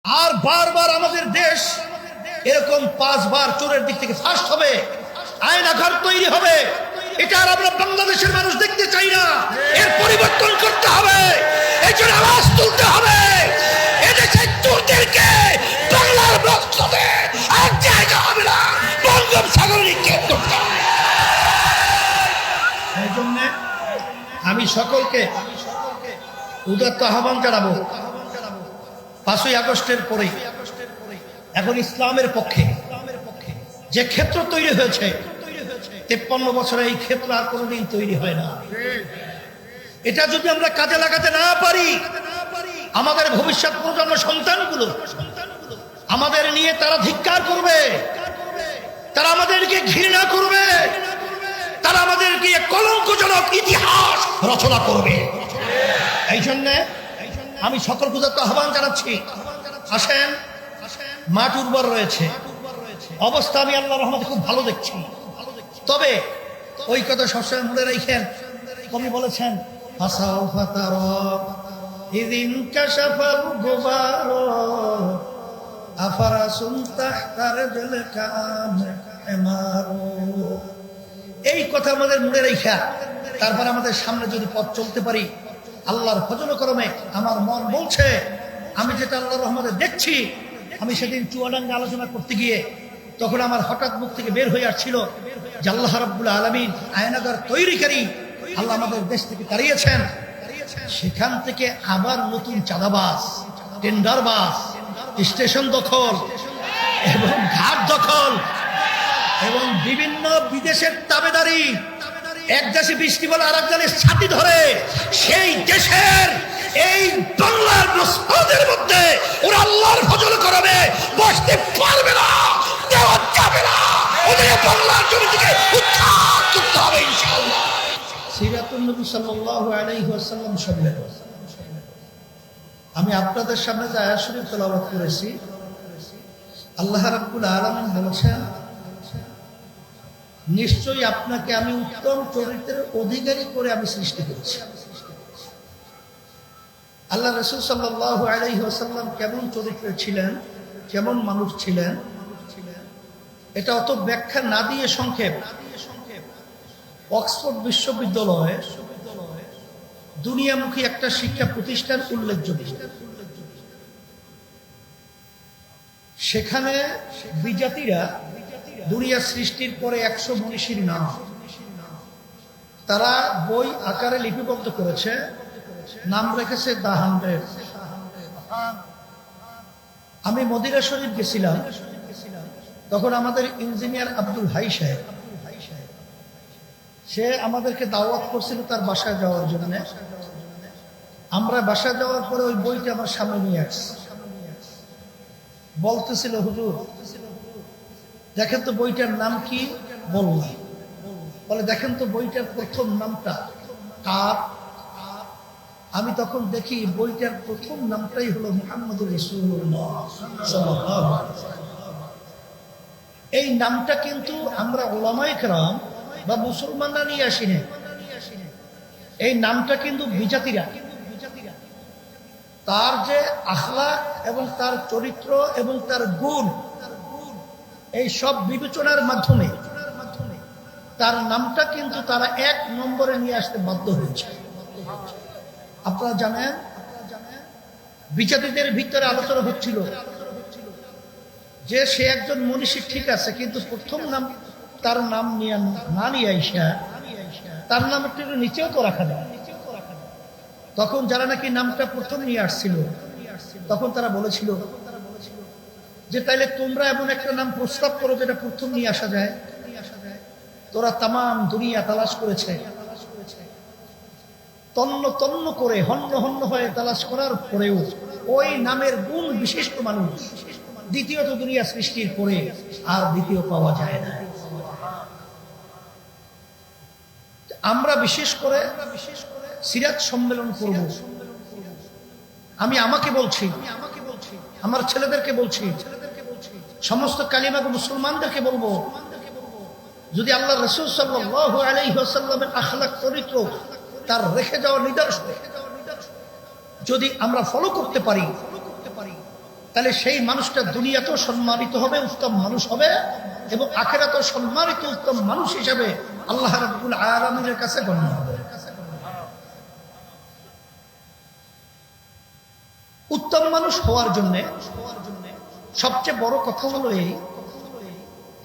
আর বারবার আমাদের দেশ এরকম 5 বার চোরের দিক থেকে ফার্স্ট হবে, আয়নাঘর তৈরি হবে। এটা আর আমরা বাংলাদেশের মানুষ দেখতে চাই না। এর পরিবর্তন করতে হবে, এই জন্য আওয়াজ তুলতে হবে। এদেশের চোরদেরকে বাংলার রক্ততে আর জায়গা হবে না, বঙ্গোপসাগরে নিক্ষেপ করতে হবে। এই জন্য আমি সকলকে উদাত্ত আহ্বান জানাবো, 5ই আগস্টের পরে এখন ইসলামের পক্ষে যে ক্ষেত্র তৈরি হয়েছে, 53 বছরে এই ক্ষেত্র আর কোনোদিন তৈরি হয় না। এটা যদি আমরা কাজে লাগাতে না পারি, আমাদের ভবিষ্যৎ প্রজন্ম সন্তানগুলো আমাদের নিয়ে তারা ধিক্কার করবে, তারা আমাদেরকে ঘৃণা করবে, তারা আমাদেরকে কলঙ্কজনক ইতিহাস রচনা করবে। এই জন্য আমি সকল পূজাতে আহ্বান জানাচ্ছি, আসেন। মাঠ উর্বর রয়েছে, অবস্থা আমি আল্লাহর রহমতে খুব ভালো দেখছি। তবে ওই কথা সবসময় মনে রাখেন, কবি বলেছেন এই কথা আমাদের মনে রাখা, তারপর আমাদের সামনে যদি পথ চলতে পারি, আল্লাহর ফজল করমে আমার মন বলছে, আমি যেটা আল্লাহর রহমতে দেখছি। আমি সেদিন চুয়াডাঙ্গা আলোচনা করতে গিয়ে তখন আমার হঠাৎ মুখ থেকে বের হয়ে আসছিল যে আল্লাহ রাব্বুল আলামিন আয়নাঘর তৈরিকারী আল্লাহ আমাদের দেশ থেকে তাড়িয়েছেন। সেখান থেকে আবার নতুন চাঁদাবাজ, টেন্ডারবাজ, স্টেশন দখল এবং ঘাট দখল এবং বিভিন্ন বিদেশের তাবেদারি, এক দেশে বৃষ্টি বলে আর এক দেশের ছাতি ধরে সেই দেশের এই বাংলার মুসলমানদের মধ্যে ওরা আল্লাহর ফজল করবে বসতে পারবে না, দেওয়া যাবে না। ওদের বাংলার জমি থেকে উৎখাত করতে হবে ইনশাআল্লাহ। সিরাতুন নবী সাল্লাল্লাহু আলাইহি ওয়াসাল্লাম সম্মেলন আমি আপনাদের সামনে যে আয়াত শরীফ তেলাওয়াত করেছি, আল্লাহ রাব্বুল আলামিন বলেছেন, নিশ্চয়ই আপনাকে আমি উত্তম চরিত্রের অধিকারী করে আমি সৃষ্টি করেছি। আল্লাহ রাসূল সাল্লাল্লাহু আলাইহি ওয়াসাল্লাম কেমন চরিত্রে ছিলেন, কেমন মানুষ ছিলেন, এটা অত ব্যাখ্যা না দিয়ে সংক্ষেপ, অক্সফোর্ড বিশ্ববিদ্যালয়ে দুনিয়ামুখী একটা শিক্ষা প্রতিষ্ঠান উল্লেখযোগ্য। সেখানে বিজাতিরা দুনিয়া সৃষ্টির পরে 100 মনীষীর নাম তারা বই আকারে লিপিবদ্ধ করেছে, নাম রেখেছে দা 100। আমি মদিনা শরীফ গেছিলাম, তখন আমাদের ইঞ্জিনিয়ার আব্দুল হাই সাহেব, সে আমাদেরকে দাওয়াত করছিল তার বাসায় যাওয়ার জন্য। আমরা বাসায় যাওয়ার পরে ওই বইটা আমার সামনে নিয়ে আসছে, বলতেছিল, হুজুর দেখেন তো বইটার নাম কি। বললাম, বলে দেখেন তো বইটার প্রথম নামটা কার। আমি তখন দেখি বইটার প্রথম নামটাই হলো মুহাম্মদুর রাসূলুল্লাহ সাল্লাল্লাহু আলাইহি ওয়াসাল্লাম। এই নামটা কিন্তু আমরা উলামায়ে কেরাম বা মুসলমানরা নিয়ে আসিনি, এই নামটা কিন্তু বিজাতিরা তার যে আখলাক এবং তার চরিত্র এবং তার গুণ, এই সব বিবেচনার মাধ্যমে তার নামটা কিন্তু তারা 1 নম্বরে নিয়ে আসতে বাধ্য হয়েছে। আপনারা জানেন, বিজাতিদের ভিতরে আলোচনা হচ্ছিল যে সে একজন মনীষী ঠিক আছে, কিন্তু প্রথম নাম তার নাম নিয়ে না নিয়ে আইসা তার নাম একটু নিচেও তো রাখা যায়। তখন যারা নাকি নামটা প্রথম নিয়ে আসছিল, তখন তারা বলেছিল যে তাইলে তোমরা এমন একটা নাম প্রস্তাব করো যেটা প্রথম নিয়ে আসা যায়। তোরা তামাম দুনিয়া তালাশ করেছে, তন্ন তন্ন করে হন্য হন্য হয়ে তালাশ করার পরেও ওই নামের গুণ বিশিষ্ট মানুষ দ্বিতীয়ত দুনিয়া সৃষ্টির পরে আর দ্বিতীয় পাওয়া যায় না। আমরা বিশেষ করে সিরাত সম্মেলন করব। আমি আমাকে বলছি, আমার ছেলেদেরকে বলছি, সমস্ত কালিমাগো মুসলমানদেরকে বলবো, যদি আল্লাহ রাসূল সাল্লাল্লাহু আলাইহি ওয়াসাল্লামের আখলাক চরিত্র তার রেখে যাওয়া নিদর্শন যদি আমরা ফলো করতে পারি, তাহলে সেই মানুষটা দুনিয়াতেও সম্মানিত হবে, উত্তম মানুষ হবে, এবং আখিরাতেও সম্মানিত উত্তম মানুষ হিসেবে আল্লাহ রাব্বুল আলামিনের কাছে গণ্য হবে। উত্তম মানুষ হওয়ার জন্য সবচেয়ে বড় কথা হলো এই,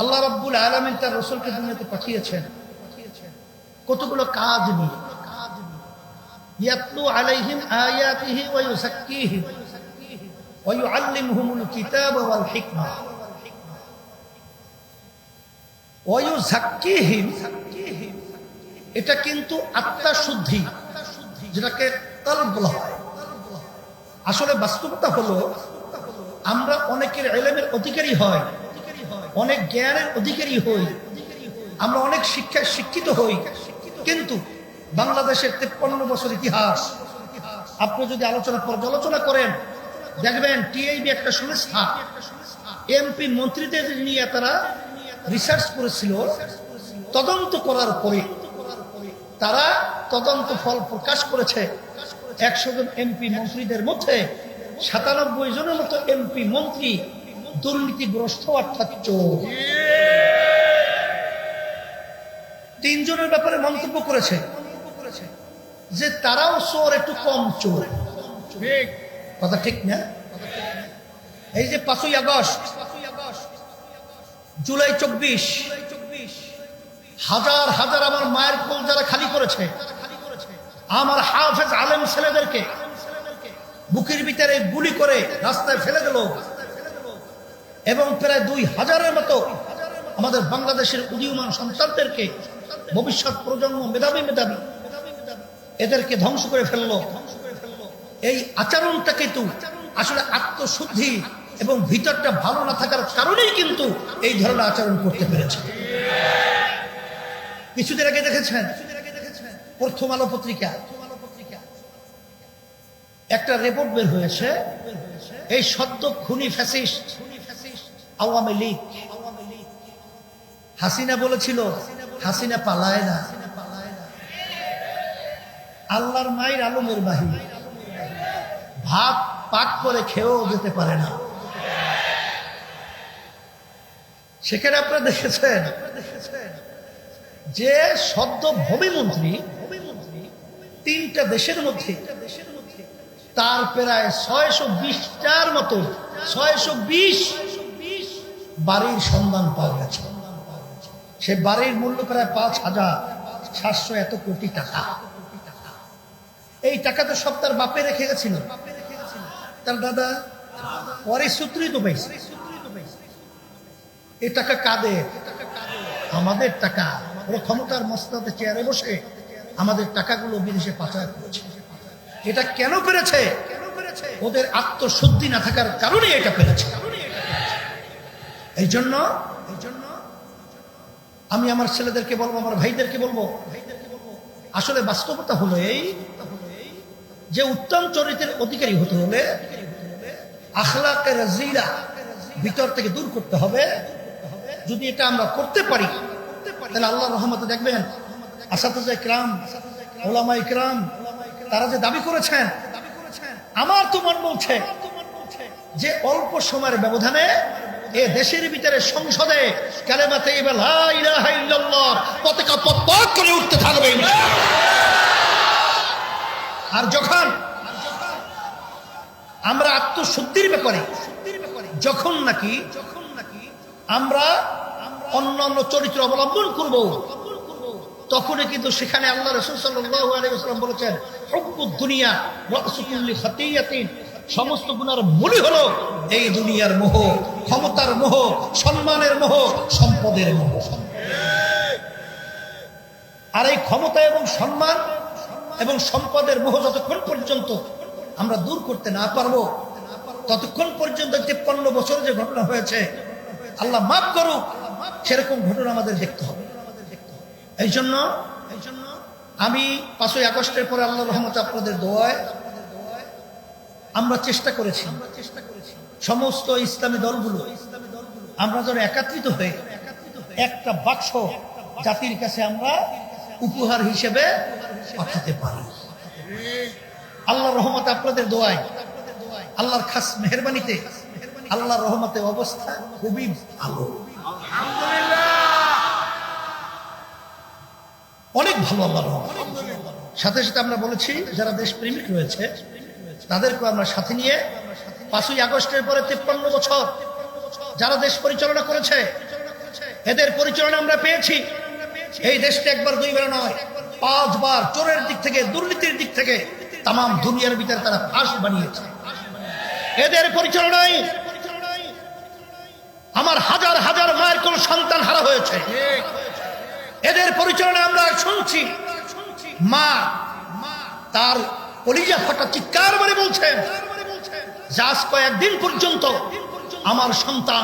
আল্লাহ রাব্বুল আলামিন তার রাসূলকে দুনিয়াতে পাঠিয়েছেন কতগুলো কাজ নিয়ে। ইয়াতলু আলাইহিম আয়াতিহি ওয়া ইউযাক্কিহিম ওয়া ইউআল্লিমুহুমুল কিতাবা ওয়াল হিকমা ওয়া ইউযাক্কিহিম। এটা কিন্তু আত্মা শুদ্ধি, যেটাকে কলব বলা হয়। আসলে বাস্তবতা হলো আমরা অনেকের ইলমের অধিকারী হই, অনেক জ্ঞানের অধিকারী হই, আমরা অনেক শিক্ষায় শিক্ষিত হই, কিন্তু বাংলাদেশের 53 বছর ইতিহাস আপনি যদি পর্যালোচনা করেন, দেখবেন টিআইবি একটা সংস্থা এমপি মন্ত্রীদের নিয়ে তারা রিসার্চ করেছিল। তদন্ত করার পরে তারা তদন্ত ফল প্রকাশ করেছে 100 জন এমপি মন্ত্রীদের মধ্যে 97 জনের মতো এমপি মন্ত্রী দুর্নীতিগ্রস্ত, অর্থাৎ চোর। 3 জনের ব্যাপারে মন্তব্য করেছে যে তারাও চোর, একটু কম চোর। কথা ঠিক না? এই যে 5ই আগস্ট, জুলাই 24, হাজার হাজার আমার মায়ের কোল যারা খালি করেছে, আমার হাফেজ আলেম ছেলেদেরকে বুকের ভিতরে গুলি করে রাস্তায় ফেলে দিল, এবং প্রায় 2000-এর মতো আমাদের বাংলাদেশের উদীয়মান সন্তানদেরকে, ভবিষ্যৎ প্রজন্ম মেধাবী এদেরকে ধ্বংস করে ফেললো। এই আচরণটা কিন্তু আসলে আত্মশুদ্ধি এবং ভিতরটা ভালো না থাকার কারণেই কিন্তু এই ধরনের আচরণ করতে পেরেছে। কিছুদিন আগে দেখেছেন প্রথম আলো পত্রিকা একটা রিপোর্ট বের হয়েছে, এই সদ্য খুনি ফ্যাসিস্ট আওয়ামী লীগ হাসিনা বলেছিল হাসিনা পালায় না, আল্লাহর মায়ের আলমের বাহির, ভাত পাক করে খেয়েও যেতে পারে না। সেখানে আপনারা দেখেছেন যে সদ্য ভূমিমন্ত্রী 3টা দেশের মধ্যে তার প্রায় 620টার মতো 620 বাড়ির সন্ধান পাওয়া গেছে। সে বাড়ির মূল্য প্রায় 5,700 এত কোটি টাকা। এই টাকা তো সব তার বাপে রেখে গেছিল, তার দাদা পরে সূত্রই তো পাইছে। এই টাকা কাদের? আমাদের টাকা। ওরা ক্ষমতার মসনদে চেয়ারে বসে আমাদের টাকাগুলো বিদেশে পাচার করেছে। এটা কেন পেরেছে? ওদের আত্মশুদ্ধি না থাকার কারণে এটা পেরেছে। এই জন্য আমি আমার ছেলেদেরকে বলবো, আমার ভাইদেরকে বলবো, আসলে বাস্তবতা হলো এই যে উত্তম চরিত্রের অধিকারী হতে হলে আখলাকে রাজিলা ভিতর থেকে দূর করতে হবে। যদি এটা আমরা করতে পারি তাহলে আল্লাহর রহমতে দেখবেন আসাতিজা ইকরাম, উলামা ইকরাম তারা যে দাবি করেছেন, আমার তো মন বলছে যে অল্প সময়ের ব্যবধানে এ দেশের ভিতরে সংসদে কালেমা তাইয়্যিবা লা ইলাহা ইল্লাল্লাহ পতাকা পতপত করে উঠতে থাকবে। আর যখন আমরা আত্মশুদ্ধির ব্যাপারে যখন নাকি আমরা অন্যান্য চরিত্র অবলম্বন করব, তখনই কিন্তু সেখানে আল্লাহ রাসূল সাল্লাল্লাহু আলাইহি ওয়াসাল্লাম বলেছেন হুব্বুদ দুনিয়া রাসু কুল্লি খাতিয়াতিন, সমস্ত গুনার মূলই হলো এই দুনিয়ার মোহ, ক্ষমতার মোহ, সম্মানের মোহ, সম্পদের মোহ। আর এই ক্ষমতা এবং সম্মান এবং সম্পদের মোহ যতক্ষণ পর্যন্ত আমরা দূর করতে না পারবো, ততক্ষণ পর্যন্ত 53 বছর যে ঘটনা হয়েছে, আল্লাহ মাফ করুক, সেরকম ঘটনা আমাদের দেখতে হবে। এই জন্য আমি 5ই আগস্টের পরে আল্লাহ রহমতে আপনাদের দোয়ায় আমরা চেষ্টা করেছি সমস্ত ইসলামী দলগুলো আমরা যেন একত্রিত হয়ে একটা বাক্স জাতির কাছে আমরা উপহার হিসেবে পাঠাতে পারি। আল্লাহর রহমতে আপনাদের দোয়ায়, আল্লাহর খাস মেহেরবানিতে আল্লাহর রহমতে অবস্থা খুবই ভালো, অনেক ভালো আল্লাহর রহমত। সাথে সাথে আমরা বলেছি যারা দেশপ্রেমিক রয়েছে তাদেরকে আমরা সাথে নিয়ে 5ই আগস্টের পরে 53 বছর যারা দেশ পরিচালনা করেছে এদের পরিচালনা আমরা পেয়েছি। এই দেশটা একবার দুইবার নয় 5 বার চোরের দিক থেকে দুর্নীতির দিক থেকে তাম দুনিয়ার ভিতরে তারা ফাঁস বানিয়েছে। এদের পরিচালনায় আমার হাজার হাজার মায়ের কোন সন্তান হারা হয়েছে। এদের পরিচালনায় আমরা শুনছি মা তার কলিজা ফাটা চিৎকার করে বলছেন যে আজ কয়েকদিন পর্যন্ত আমার সন্তান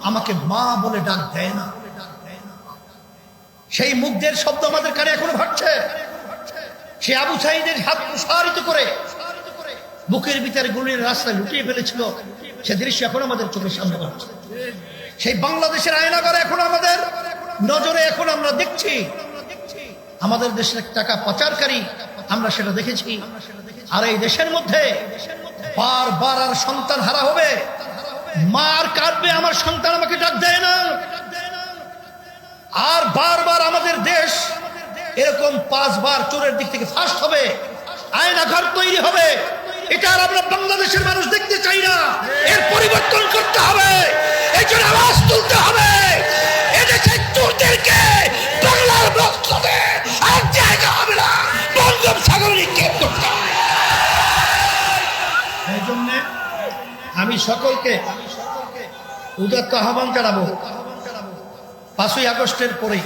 আমাকে মা বলে ডাক দেয় না। সেই মুখদের শব্দ আমাদের কানে এখনো ভাবছে। সে আবু সাঈদের হাত প্রসারিত করে বুকের ভিতরে গুলির রাস্তায় লুটিয়ে ফেলেছিল, সে দৃশ্য এখন আমাদের চোখের সামনে আসছে। সেই বাংলাদেশের আয়নাঘরে এখন আমাদের নজরে এখন আমরা দেখছি। আমাদের দেশের টাকা পাচারকারী আমরা সেটা দেখেছি। আর এই দেশের মধ্যে বারবার আর সন্তান হারা হবে, মার কাঁদবে আমার সন্তান আমাকে ডাক দেয় না। আর বারবার আমাদের দেশ এরকম 5 বার চোরের দিক থেকে ফার্স্ট হবে, আয়নাঘর তৈরি হবে। এটা আর আমরা বাংলাদেশের মানুষ দেখতে চাই না। এর পরিবর্তন করতে হবে, এই জন্য আওয়াজ তুলতে হবে। এদেশের চোরদেরকে বাংলার বস্ত্রে আর জায়গা হবে না, বঙ্গোপসাগরে নিক্ষেপ করতে হবে। এই জন্য আমি সকলকে উদাত্ত আহ্বান জানাবো 5ই আগস্টের পরে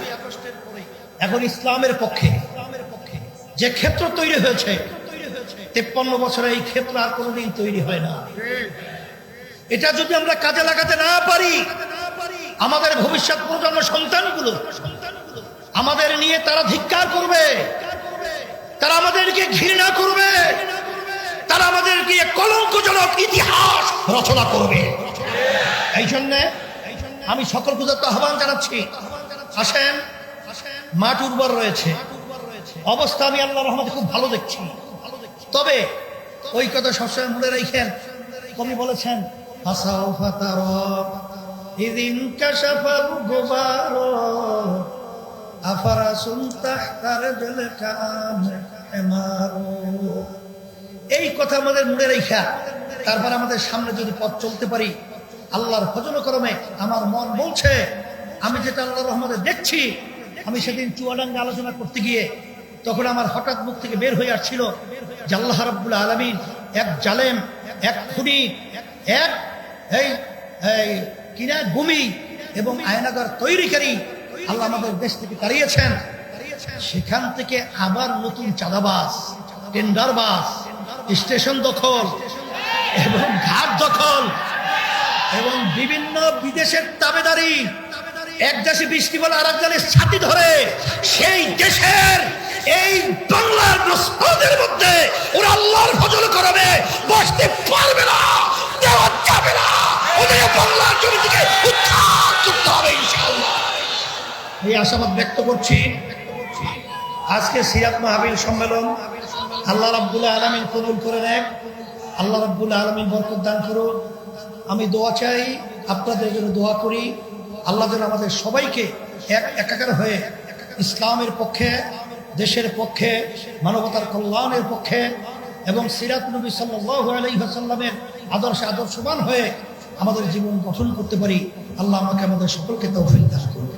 এখন ইসলামের পক্ষে যে ক্ষেত্র তৈরি হয়েছে 53 বছরে এই ক্ষেত্র আর কোনোদিন তৈরি হয় না। এটা যদি আমরা কাজে লাগাতে না পারি আমাদের ভবিষ্যৎ প্রজন্ম সন্তানগুলো আমাদের নিয়ে তারা ধিক্কার করবে, তারা আমাদেরকে ঘৃণা করবে, তারা আমাদেরকে কলঙ্কজনক ইতিহাস রচনা করবে। এই জন্য আমি সকল পূজার আহ্বান জানাচ্ছি, আসেন। মাঠ উর্বর রয়েছে, অবস্থা আমি আল্লাহর রহমতে খুব ভালো দেখছি। তবে ওই কথা সবসময় মনে রেখেন, কবি বলেছেন এই কথা আমাদের মনে রেখা তারপর আমাদের সামনে যদি পথ চলতে পারি আল্লাহর ফজল করমে আমার মন বলছে আমি যেটা আল্লাহর রহমতে দেখছি। আমি সেদিন চুয়াডাঙ্গা আলোচনা করতে গিয়ে তখন আমার হঠাৎ মুখ থেকে বের হয়ে আসছিল যে আল্লাহ রাব্বুল আলামিন এক জালেম, এক খুনি, এক কিনা ভূমি এবং আয়নাগার তৈরিকারী আল্লাহ আমাদের দেশ থেকে তাড়িয়েছেন। সেখান থেকে আবার নতুন চাঁদাবাজ, টেন্ডারবাজ, স্টেশন দখল এবং ঘাট দখল এবং বিভিন্ন বিদেশের তাবেদারি, এক দেশে বৃষ্টি বলে আর এক দেশের ছাতি ধরে সেই দেশের এই বাংলার মুসলমানদের মধ্যে ওরা আল্লাহর ফজল করবে বসতে পারবে না, দেওয়া যাবে না। ওদের বাংলার জমি থেকে উদ্ধার করতে হবে ইনশাআল্লাহ। এই আশাবাদ ব্যক্ত করছি। আজকে সিরাত মাহফিল সম্মেলন আল্লাহ রাব্বুল আলামিন কবুল করে নেন, আল্লাহ রাব্বুল আলামিন বরকত দান করুন। আমি দোয়া চাই, আপনাদের জন্য দোয়া করি, আল্লাহ যেন আমাদের সবাইকে একাকার হয়ে ইসলামের পক্ষে, দেশের পক্ষে, মানবতার কল্যাণের পক্ষে এবং সিরাত নবী সাল্লাল্লাহু আলাইহি ওয়াসাল্লামের আদর্শবান হয়ে আমাদের জীবন গঠন করতে পারি। আল্লাহ আমাকে আমাদের সকলকে তৌফিক দান করুন।